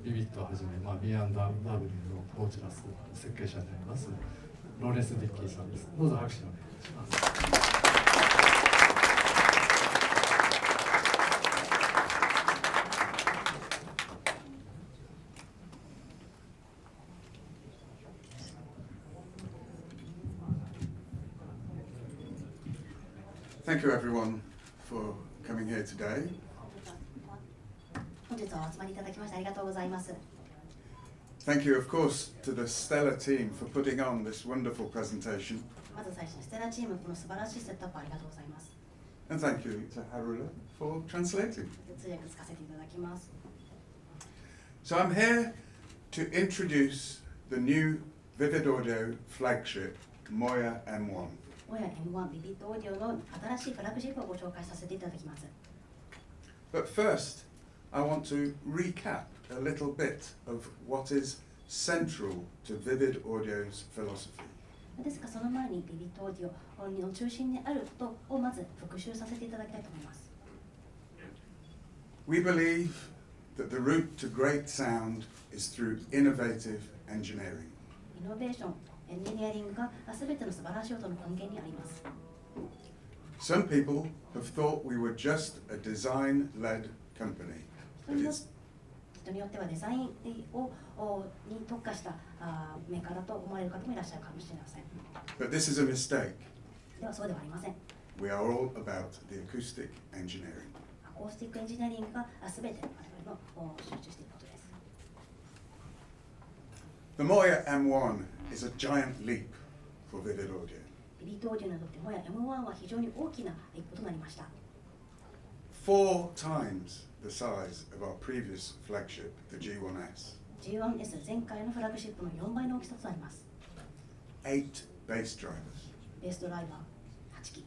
ビビットをはじめ、B&W のゴージャス設計者でありますローレンス・ディッキーさんです。どうぞ拍手をお願いします。Thank you everyone for coming here today. 本日はお集まりいただきましてありがとうございます。Thank you of course to the Stellar team for putting on this wonderful presentation. まず最初にステラチームこの素晴らしいセットアップありがとうございます。And thank you to Harula for translating. 通訳つかせていただきます。So I'm here to introduce the new Vivid Audio flagship Moya M1. Moya M1 ビビットオーディオの新しいフラッグシップをご紹介させていただきます。But first, I want to recap a little bit of what is central to Vivid Audio's philosophy. ですがその前にビビットオーディオの中心にあることをまず復習させていただきたいと思います。We believe that the route to great sound is through innovative engineering. イノベーション、エンジニアリングがすべての素晴らしい音の根源にあります。Some people have thought we were just a design-led company. 人によってはデザインに特化したメーカーだと思われる方もいらっしゃるかもしれません。But this is a mistake. ではそうではありません。We are all about the acoustic engineering. アコースティックエンジニアリングがすべて我々の集中していることです。The Moya M1 is a giant leap for Vivid Audio. ビビットオーディオにとってMoya M1は非常に大きな一歩となりました。4 times the size of our previous flagship, the G1S. G1S 前回のフラッグシップの4倍の大きさとなります。8 bass drivers. ベースドライバー8機。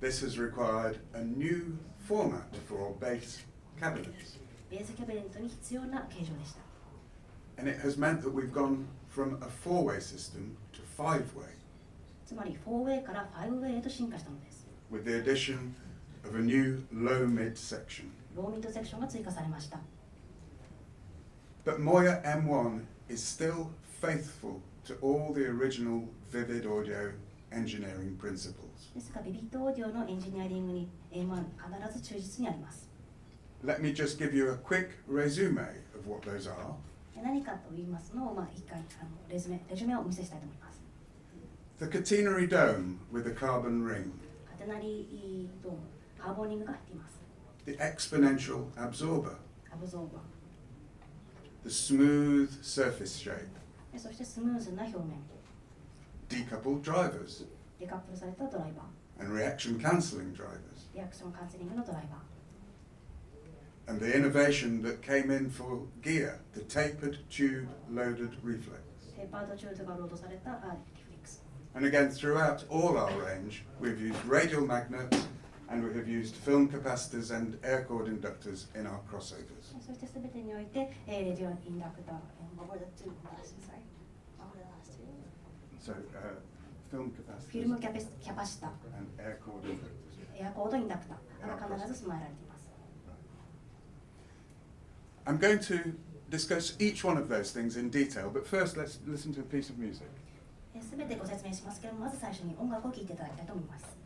This has required a new format for bass cabinets. ベースキャビネットに必要な形状でした。And it has meant that we've gone from a 4-way system to 5-way. つまり 4-way から 5-way へと進化したのです。With the addition of a new low-mid section. ローミッドセクションが追加されました。But Moya M1 is still faithful to all the original Vivid Audio engineering principles. ですがビビットオーディオのエンジニアリングに M1 必ず忠実にあります。Let me just give you a quick resume of what those are. 何かと言いますのを一回レジュメをお見せしたいと思います。The catenary dome with a carbon ring. カテナリードーム、カーボニングが入っています。The exponential absorber. アブゾーバ The smooth surface shape. ー、そしてスムーズな表面、Decoupled drivers. デカップルされたドライバー、 And reaction cancelling drivers. リアクションカウンセリングのドライバー、 And the innovation that came in for gear, the tapered tube loaded reflex. テーパードチューズがロードされたリフレックス。 And again, throughout all our range, we've used radial magnets and we have used film capacitors and air cord inductors in our crossovers. そしてすべてにおいて、レディオインダクター、So, film フィルム capacitors キャパシタ、 and air cord inductors. エアコードインダクターが必ず備えられています。I'm going to discuss each one of those things in detail, but first let's listen to a piece of music. すべてご説明しますけども、まず最初に音楽を聴いていただきたいと思います。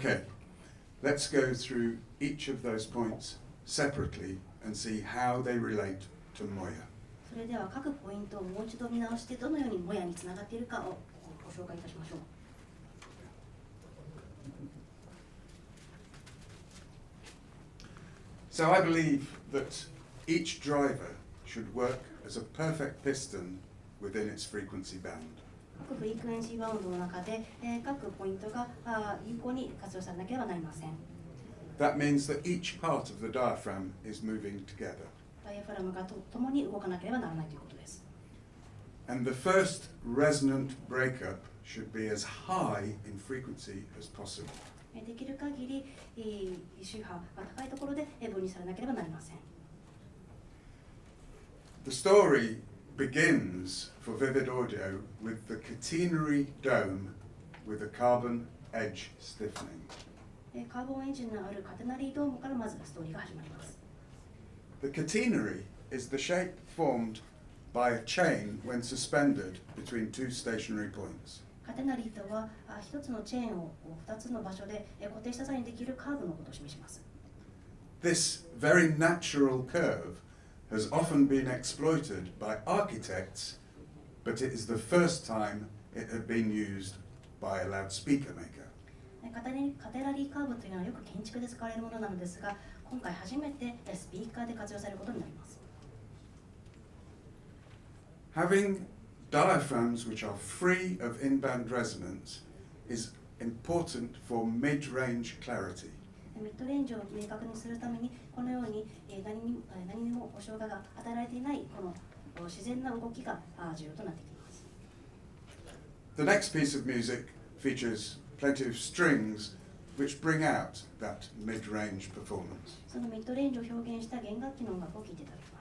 Okay, let's go through each of those points separately and see how they relate to Moya. それでは各ポイントをもう一度見直してどのようにモヤにつながっているかをご紹介いたしましょう。So I believe that each driver should work as a perfect piston within its frequency band. 各フリクエンシーバウンドの中で、各ポイントが有効に活用されなければなりません。 That means that each part of the diaphragm is moving together. ダイヤフラムが共に動かなければならないということです。 And the first resonant breakup should be as high in frequency as possible. できる限り周波が高いところで分離されなければなりません。 The story begins for vivid audio with the catenary dome with a carbon edge stiffening. カーボンエンジンのあるカテナリードームからまずストーリーが始まります。 The catenary is the shape formed by a chain when suspended between two stationary points. カテナリーとは一つのチェーンを二つの場所で固定した際にできるカーブのことを示します。 This very natural curve has often been exploited by architects, but it is the first time it had been used by a loudspeaker maker. カテナリーカーブというのはよく建築で使われるものなのですが、今回初めてスピーカーで活用されることになります。 Having diaphragms which are free of in-band resonance is important for mid-range clarity. ミッドレンジを明確にするためにこのように何にも保証が与えられていないこの自然な動きが重要となってきます。 The next piece of music features plenty of strings which bring out that mid-range performance. そのミッドレンジを表現した弦楽器の音楽を聴いていただきます。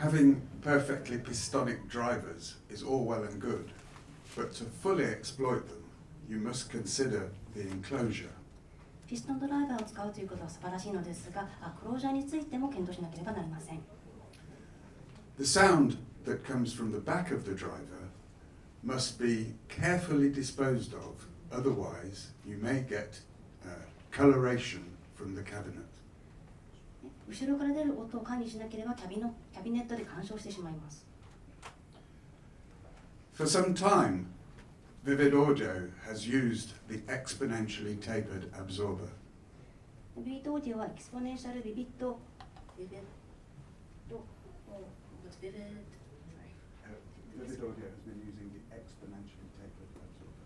Having perfectly pistonic drivers is all well and good, but to fully exploit them, you must consider the enclosure. ピストンドライバーを使うということは素晴らしいのですが、クロージャーについても検討しなければなりません。The sound that comes from the back of the driver must be carefully disposed of, otherwise you may get coloration from the cabinet. 後ろから出る音を管理しなければキャビネットで干渉してしまいます。For some time, Vivid Audio has used the exponentially tapered absorber. ビビットオーディオはエクスポネンシャルビビットビビット Vivid Audio has been using the exponentially tapered absorber.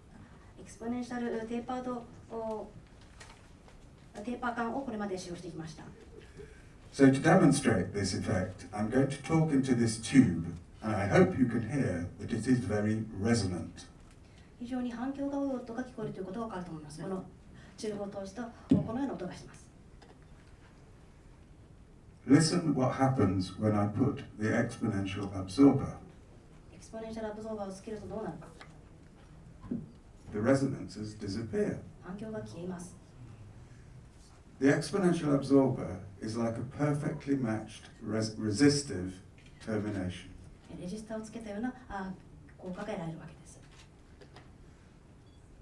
エクスポネンシャルテーパー管をこれまで使用してきました。So to demonstrate this effect, I'm going to talk into this tube, and I hope you can hear that it is very resonant. 非常に反響が多い音が聞こえるということが分かると思います。このチューブを通すとこのような音がします。Listen what happens when I put the exponential absorber. エクスポネンシャルアブゾーバーをつけるとどうなるか。The resonances disappear. 反響が消えます。The exponential absorber is like a perfectly matched resistive termination. レジスターをつけたような効果が得られるわけです。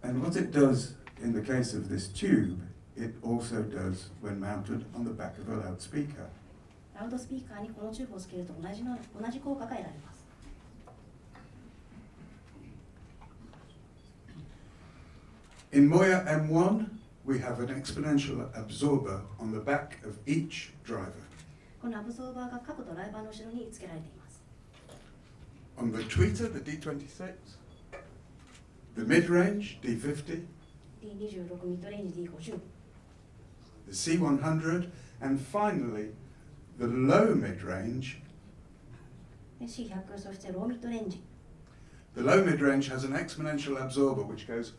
And what it does in the case of this tube, it also does when mounted on the back of a loudspeaker. ラウドスピーカーにこのチューブをつけると同じ効果が得られます。In Moya M1, we have an exponential absorber on the back of each driver. このアブゾーバーが各ドライバーの後ろにつけられています。On the tweeter, the D26, the mid-range, D50, D26 ミッドレンジ D50、the C100, and finally, the low mid-range. C100、そしてローミッドレンジ。The low mid-range has an exponential absorber which goes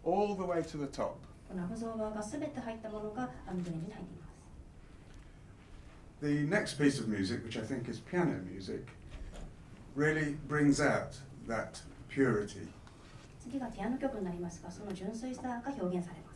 all the way to the top. このアブゾーバーがすべて入ったものがミッドレンジに入っています。The next piece of music, which I think is piano music, really brings out that purity. 次がピアノ曲になりますが、その純粋さが表現されます。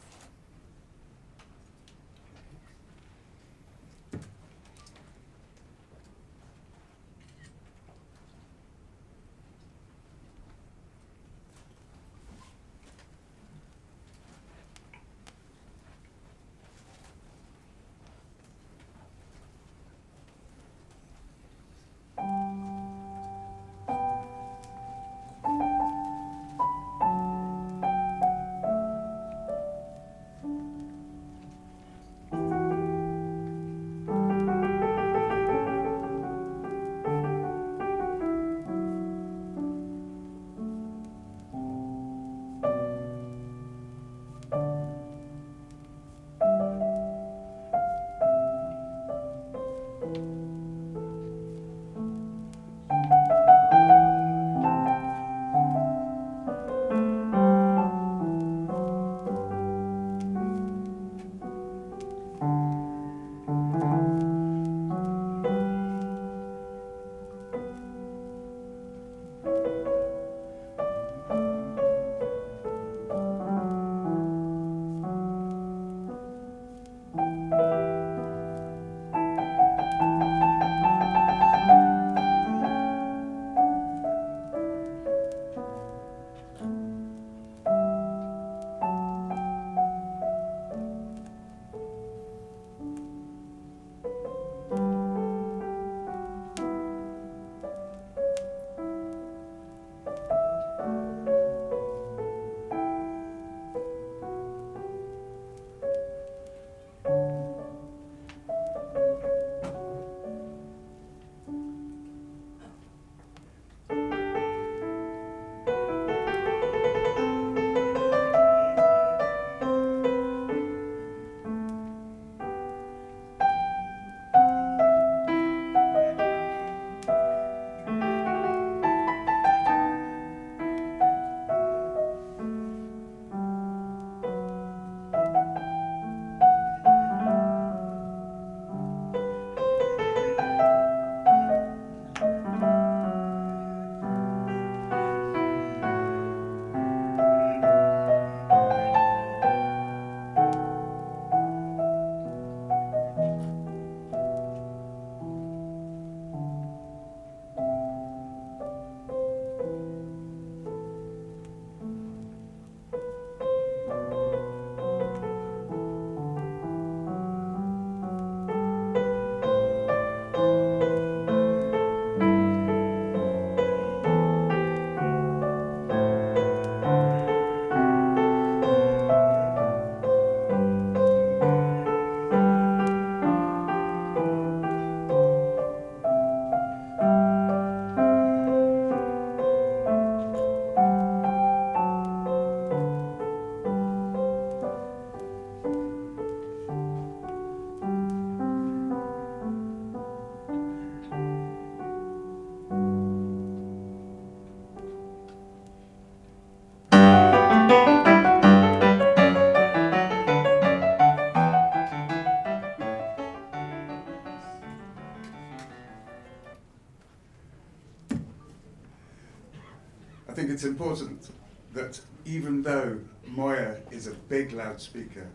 it's important that even though Moya is a big loudspeaker,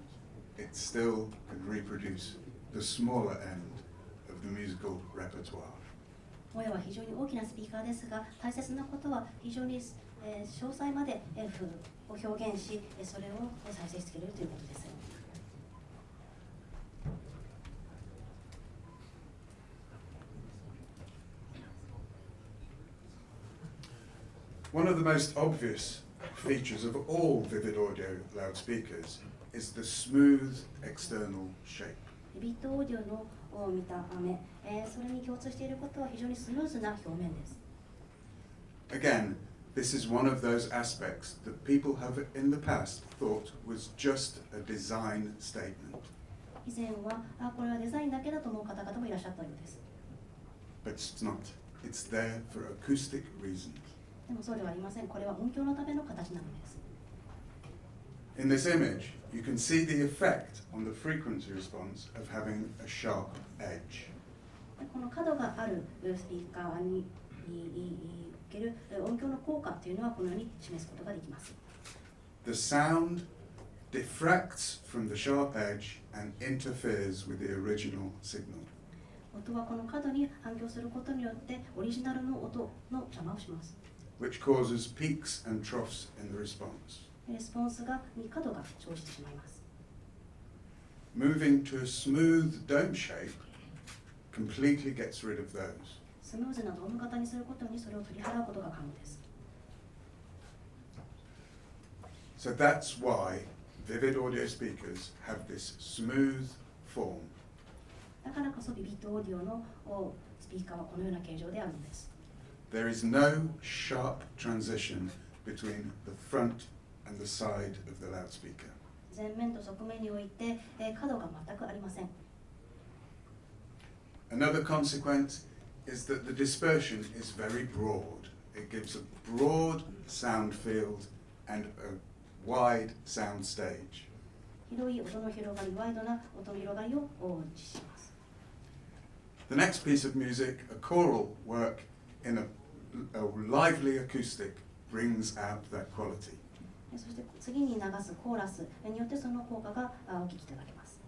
it still can reproduce the smaller end of the musical repertoire. モヤは非常に大きなスピーカーですが、大切なことは非常に、詳細まで、を表現し、それを再生しつけるということです。One of the most obvious features of all vivid audio loudspeakers is the smooth external shape. ビビットオーディオの見た目、それに共通していることは非常にスムーズな表面です。Again, this is one of those aspects that people have in the past thought was just a design statement. 以前はこれはデザインだけだと思う方々もいらっしゃったようです。But it's not. It's there for acoustic reasons. でもそうではありません。これは音響のための形なのです。In this image, you can see the effect on the frequency response of having a sharp edge. この角があるスピーカーにおける音響の効果というのはこのように示すことができます。The sound diffracts from the sharp edge and interferes with the original signal. 音はこの角に反響することによってオリジナルの音の邪魔をします。Which causes peaks and troughs in the response. レスポンスに角が生じてしまいます。Moving to a smooth dome shape completely gets rid of those. スムーズなドーム型にすることにそれを取り払うことが可能です。So that's why vivid audio speakers have this smooth form. だからこそビビットオーディオのスピーカーはこのような形状であるのです。There is no sharp transition between the front and the side of the loudspeaker. 前面と側面において角が全くありません。Another consequence is that the dispersion is very broad. It gives a broad sound field and a wide sound stage. 広い音の広がり、ワイドな音の広がりを実施します。The next piece of music, a choral work in a lively acoustic, brings out that quality. そして次に流すコーラスによってその効果がお聞きいただけます。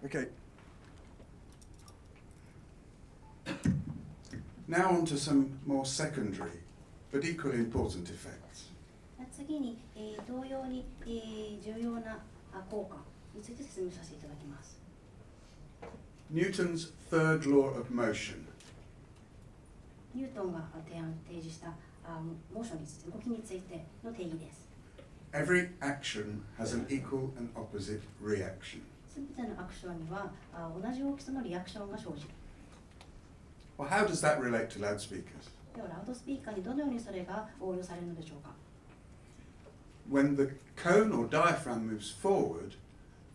Okay. Now on to some more secondary but equally important effects. 次に、同様に、重要な効果について説明させていただきます。Newton's third law of motion. ニュートンが提示したモーションについて、動きについての定義です。Every action has an equal and opposite reaction. すべてのアクションには同じ大きさのリアクションが生じる。Well, how does that relate to loudspeakers? ではラウドスピーカーにどのようにそれが応用されるのでしょうか。When the cone or diaphragm moves forward,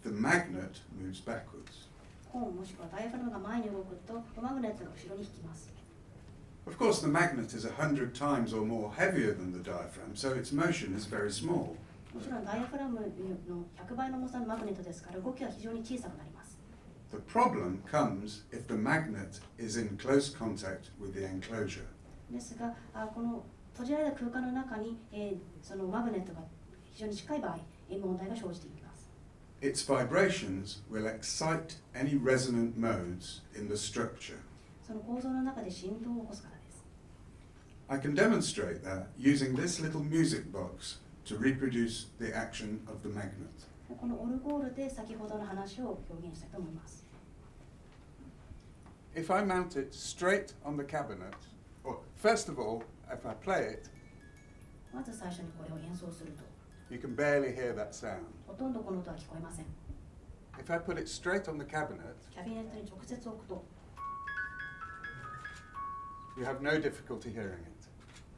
the magnet moves backwards. コーンもしくはダイヤフラムが前に動くとマグネットが後ろに引きます。Of course, the magnet is 100 times or more heavier than the diaphragm, so its motion is very small. もちろんダイヤフラムの100倍の重さのマグネットですから動きは非常に小さくなります。The problem comes if the magnet is in close contact with the enclosure. ですが、この閉じられた空間の中に、そのマグネットが非常に近い場合、問題が生じていきます。Its vibrations will excite any resonant modes in the structure. その構造の中で振動を起こすからです。I can demonstrate that using this little music box to reproduce the action of the magnet. このオルゴールで先ほどの話を表現したいと思います。If I mount it straight on the cabinet, or first of all, if I play it, まず最初にこれを演奏すると、you can barely hear that sound. ほとんどこの音は聞こえません。If I put it straight on the cabinet, キャビネットに直接置くと、you have no difficulty hearing it.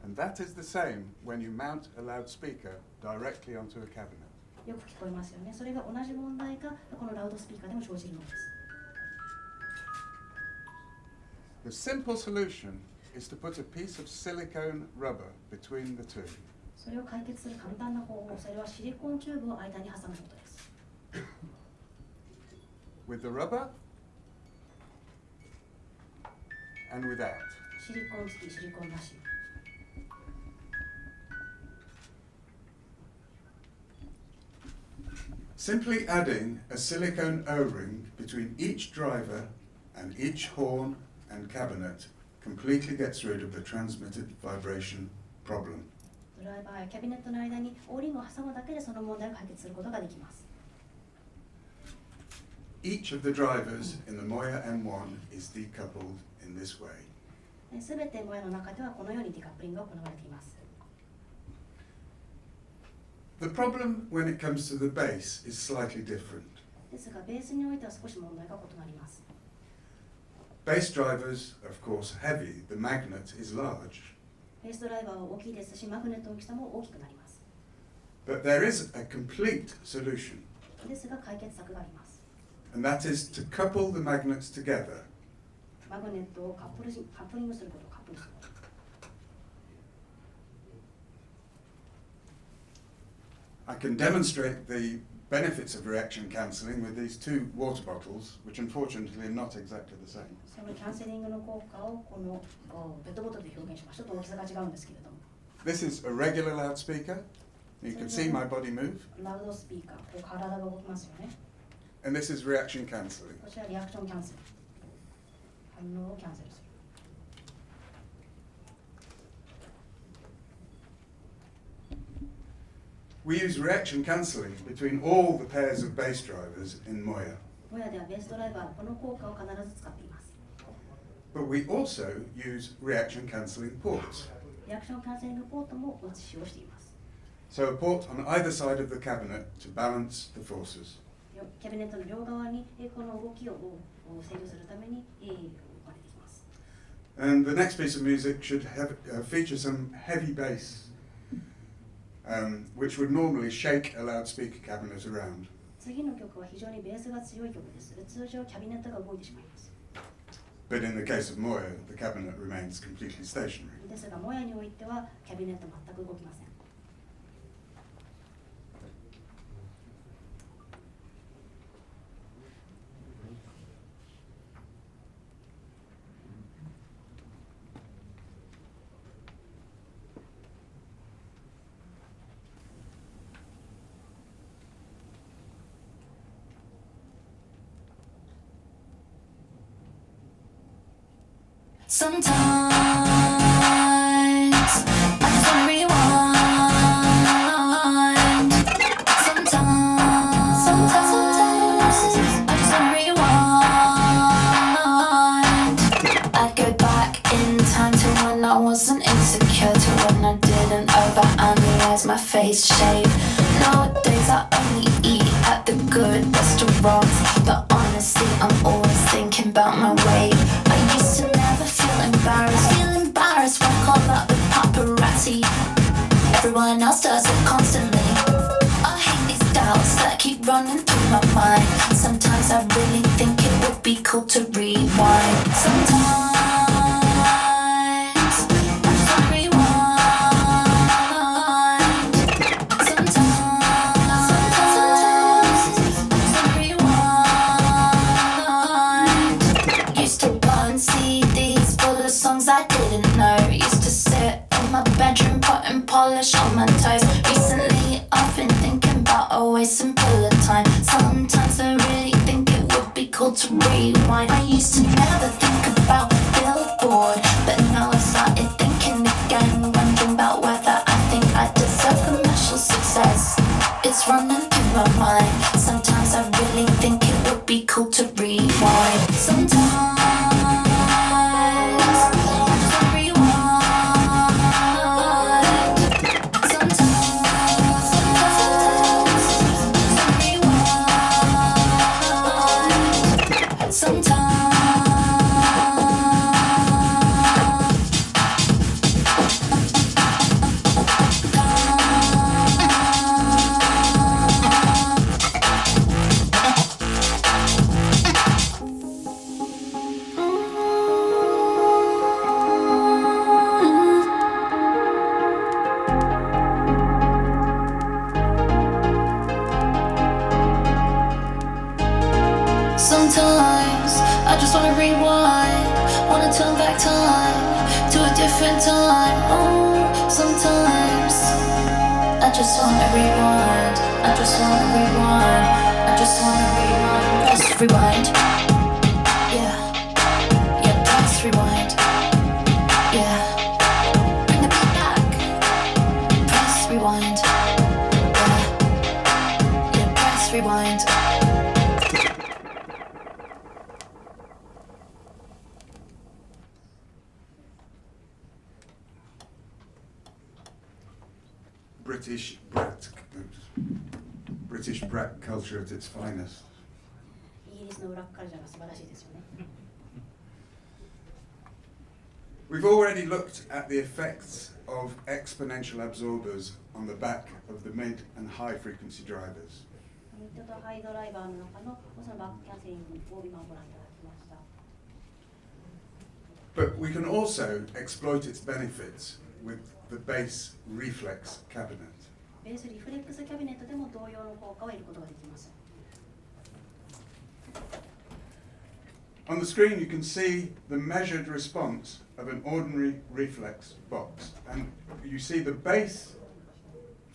And that is the same when you mount a loudspeaker directly onto a cabinet. よく聞こえますよね。それが同じ問題がこのラウドスピーカーでも生じるのです。The simple solution is to put a piece of silicone rubber between the two. それを解決する簡単な方法、それはシリコンチューブを間に挟むことです。With the rubber and without. シリコン付き、シリコンなし。Simply adding a silicone O-ring between each driver and each horn and cabinet completely gets rid of the transmitted vibration problem. ドライバーやキャビネットの間にオーリングを挟むだけでその問題を解決することができます。Each of the drivers in the Moya M1 is decoupled in this way. すべてモヤの中ではこのようにディカップリングが行われています。The problem when it comes to the bass is slightly different. ですが、ベースにおいては少し問題が異なります。Bass drivers, of course, heavy. The magnet is large. ベースドライバーは大きいですし、マグネットの大きさも大きくなります。But there is a complete solution, ですが、解決策があります。and that is to couple the magnets together. マグネットをカップリングすること、カップルすること。I can demonstrate the benefits of reaction cancelling with these two water bottles, which unfortunately are not exactly the same. そのキャンセリングの効果をこのペットボトルで表現します。ちょっと大きさが違うんですけれども。This is a regular loudspeaker. You can see my body move. ラウドスピーカー、こう体が動きますよね。And this is reaction cancelling. こちらリアクションキャンセル。反応をキャンセルする。We use reaction cancelling between all the pairs of bass drivers in Moya. モヤではベースドライバーのこの効果を必ず使っています。But we also use reaction cancelling ports. リアクションキャンセリングポートも使用しています。So a port on either side of the cabinet to balance the forces. キャビネットの両側にこの動きを制御するために置かれています。And the next piece of music should feature some heavy bass, which would normally shake a loudspeaker cabinet around. 次の曲は非常にベースが強い曲です。通常キャビネットが動いてしまいます。But in the case of Moya, the cabinet remains completely stationary. ですが、モヤにおいてはキャビネット全く動きません。Sometimes I just wanna rewind. Sometimes I just wanna rewind. I'd go back in time to when I wasn't insecure, to when I didn't overanalyze my face shape. Nowadays I only eat at the good restaurants, but honestly I'm always thinking about my weight. I used to never feel embarrassed when called out the paparazzi. Everyone else does it constantly. I hate these doubts that keep running through my mind. Sometimes I really think it would be cool to rewind. Sometimes I didn't know. Used to sit in my bedroom putting polish on my toes. Recently I've been thinking about a way simpler time. Sometimes I really think it would be cool to rewind. I used to never think about Billboard, but now I've started thinking again, wondering about whether I think I deserve commercial success. It's running through my mind. Sometimes I really think it would be cool to rewind. Sometimes I just wanna rewind, wanna turn back time to a different time. Oh, sometimes I just wanna rewind, I just wanna rewind, I just wanna rewind. Press rewind, yeah, yeah, press rewind, yeah. Bring the beat back, press rewind, yeah, yeah, press rewind. British brat culture at its finest. イギリスのブラックカルチャーが素晴らしいですよね。We've already looked at the effects of exponential absorbers on the back of the mid and high frequency drivers. ミッドとハイドライバーの中のそのバックキャンセリングを今ご覧いただきました。But we can also exploit its benefits with the bass reflex cabinet. ベースリフレックスキャビネットでも同様の効果を得ることができます。On the screen you can see the measured response of an ordinary reflex box, and you see the bass,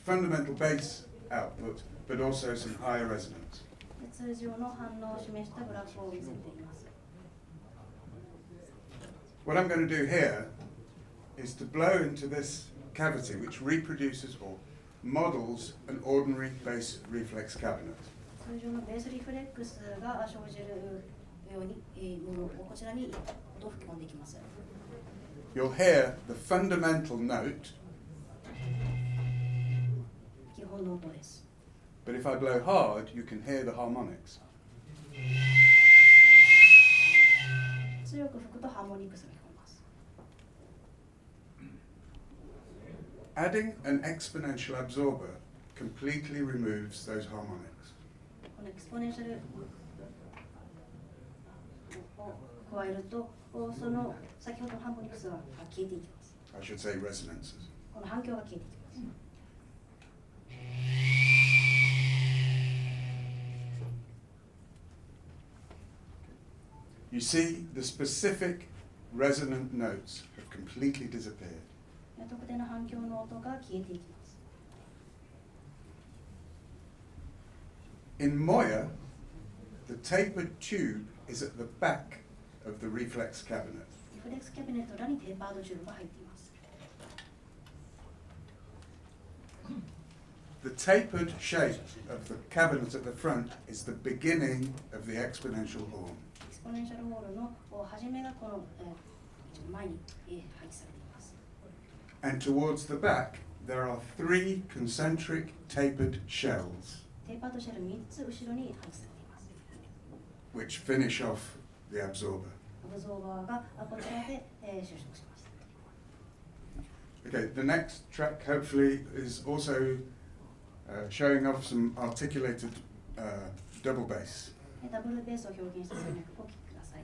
fundamental bass output, but also some higher resonance. 通常の反応を示したグラフを見せています。What I'm going to do here is to blow into this cavity which reproduces or models an ordinary bass reflex cabinet. 通常のベースリフレックスが生じるように、ものをこちらに音を吹き込んでいきます。You'll hear the fundamental note, 基本の音です。but if I blow hard, you can hear the harmonics. 強く吹くとハーモニクスが聞こえます。Adding an exponential absorber completely removes those harmonics. このエクスポネンシャルを加えると、その先ほどのハーモニクスが消えていきます。I should say resonances. この反響が消えていきます。You see, the specific resonant notes have completely disappeared. 特定の反響の音が消えていきます。In Moya, the tapered tube is at the back of the reflex cabinet. リフフレックスキャビネットらにテーパードシェルが入っています。The tapered shape of the cabinet at the front is the beginning of the exponential horn. エクスポネンシャルホールの始めがこの、前に、配置されています。And towards the back, there are 3 concentric tapered shells, テーパードシェル3つ後ろに配置されています。which finish off the absorber. アブゾーバーがこちらで、収縮します。Okay, the next track hopefully is also showing off some articulated double bass. ダブルベースを表現した旋律をお聴きください。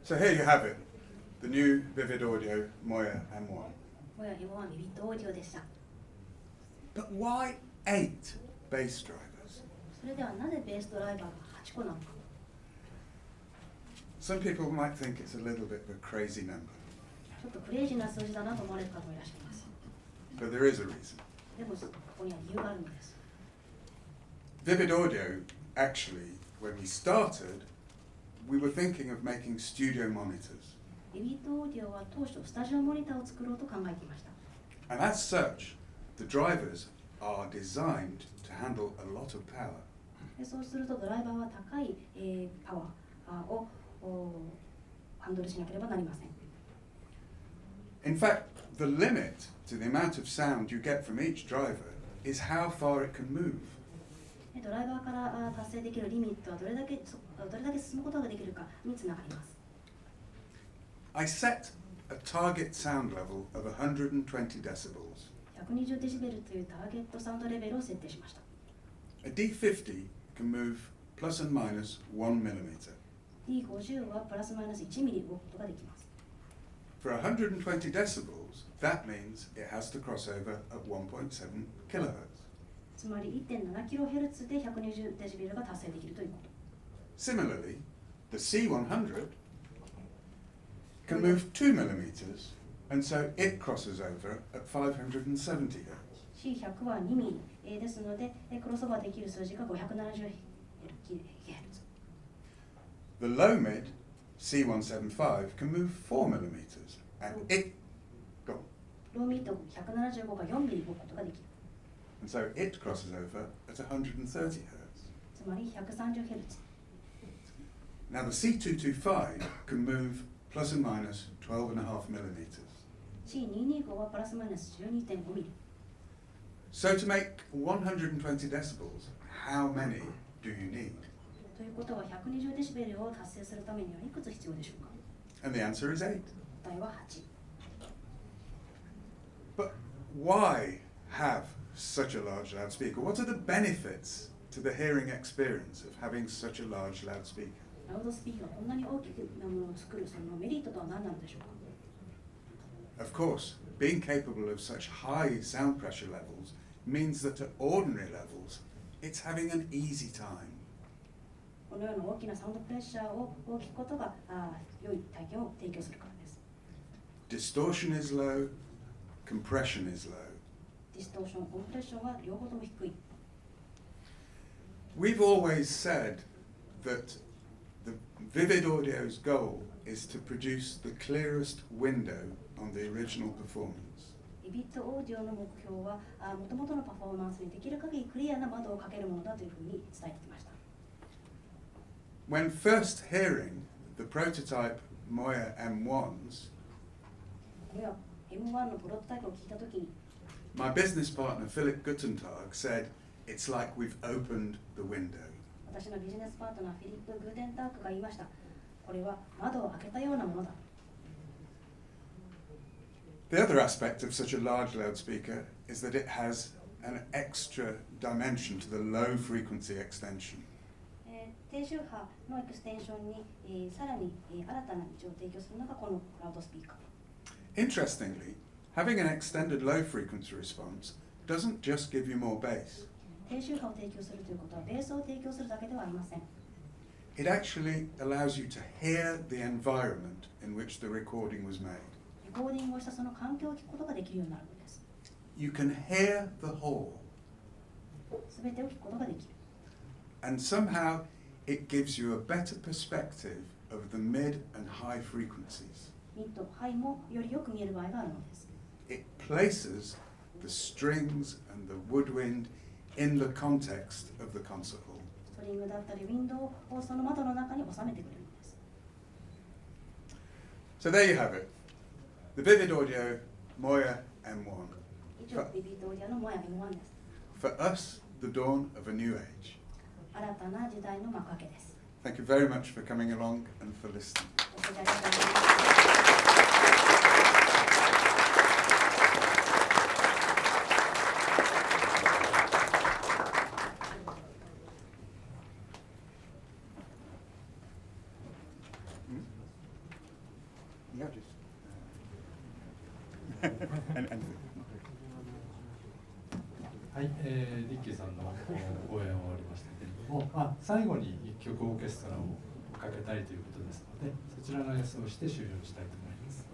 So here you have it, the new Vivid Audio Moya M1. Moya M1 ビビットオーディオでした。 But why 8 bass drivers? それではなぜベースドライバーが8個なのか。 Some people might think it's a little bit of a crazy number, ちょっとクレイジーな数字だなと思われる方もいらっしゃいます。 but there is a reason. でもここには理由があるのです。 Vivid Audio, actually, when we started, we were thinking of making studio monitors. ビビットオーディオは当初スタジオモニターを作ろうと考えていました。 And as such, the drivers are designed to handle a lot of power. でそうするとドライバーは高い、パワーをハンドルしなければなりません。 In fact, the limit to the amount of sound you get from each driver is how far it can move. ドライバーから達成できるリミットはどれだけ進むことができるかにつながります。 I set a target sound level of 120 decibels. 120デシベルというターゲットサウンドレベルを設定しました。 A D50 can move plus and minus 1 millimeter. D50 はプラスマイナス1ミリ動くことができます。 For 120 decibels, that means it has to cross over at 1.7 kilohertz. つまり 1.7kHz で120デシベルが達成できるということ。 Similarly, the C100 can move 2 millimeters, and so it crosses over at 570 hertz. C100 は2ミリ、ですのでクロスオーバーできる数字が 570Hz。 The low mid C175 can move 4 millimeters, and it go on. ローミット175が4ミリ動くことができる。 And so it crosses over at 130 hertz. つまり 130Hz。 Now the C225 can move plus and minus 12.5 millimeters. C225 はプラスマイナス 12.5 ミリ。 So to make 120 decibels, how many do you need? ということは120デシベルを達成するためにはいくつ必要でしょうか。 And the answer is 8. 答えは8。 But why have such a large loudspeaker? What are the benefits to the hearing experience of having such a large loudspeaker? ラウドスピーカーがこんなに大きなものを作るそのメリットとは何なのでしょうか。 Of course, being capable of such high sound pressure levels means that at ordinary levels, it's having an easy time. このような大きなサウンドプレッシャーを聞くことが良い体験を提供するからです。 Distortion is low, compression is low. ディストーション、コンプレッションは両方とも低い。 We've always said that the Vivid Audio's goal is to produce the clearest window on the original performance. ビビットオーディオの目標は元々のパフォーマンスにできる限りクリアな窓をかけるものだというふうに伝えてきました。 When first hearing the prototype Moya M1s, これは M1 のプロトタイプを聞いたときに、 my business partner Philip Guttentag said, "It's like we've opened the window." 私のビジネスパートナーフィリップ・グーテンタークが言いました。これは窓を開けたようなものだ。 The other aspect of such a large loudspeaker is that it has an extra dimension to the low frequency extension. 低周波のエクステンションに、さらに、新たな道を提供するのがこのラウドスピーカー。 Interestingly, having an extended low frequency response doesn't just give you more bass. 低周波を提供するということはベースを提供するだけではありません。 It actually allows you to hear the environment in which the recording was made. レコーディングをしたその環境を聞くことができるようになるのです。 You can hear the whole, すべてを聞くことができる。 and somehow it gives you a better perspective of the mid and high frequencies. ミッド、ハイもよりよく見える場合があるのです。 It places the strings and the woodwind in the context of the concert hall. ストリングだったりウィンドウをその窓の中に収めてくれるのです。 So there you have it. The Vivid Audio Moya M1. 以上、ビビッドオーディオのモヤ M1 です。 For us, the dawn of a new age. 新たな時代の幕開けです。 Thank you very much for coming along and for listening. ご清聴ありがとうございます。Yeah, just. and はい、リッキーさんの講演終わりましたけれども、最後に1曲オーケストラをかけたいということですので、そちらの演奏をして終了したいと思います。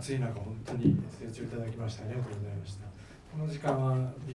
暑い中本当に成長いただきましてありがとうございました。この時間は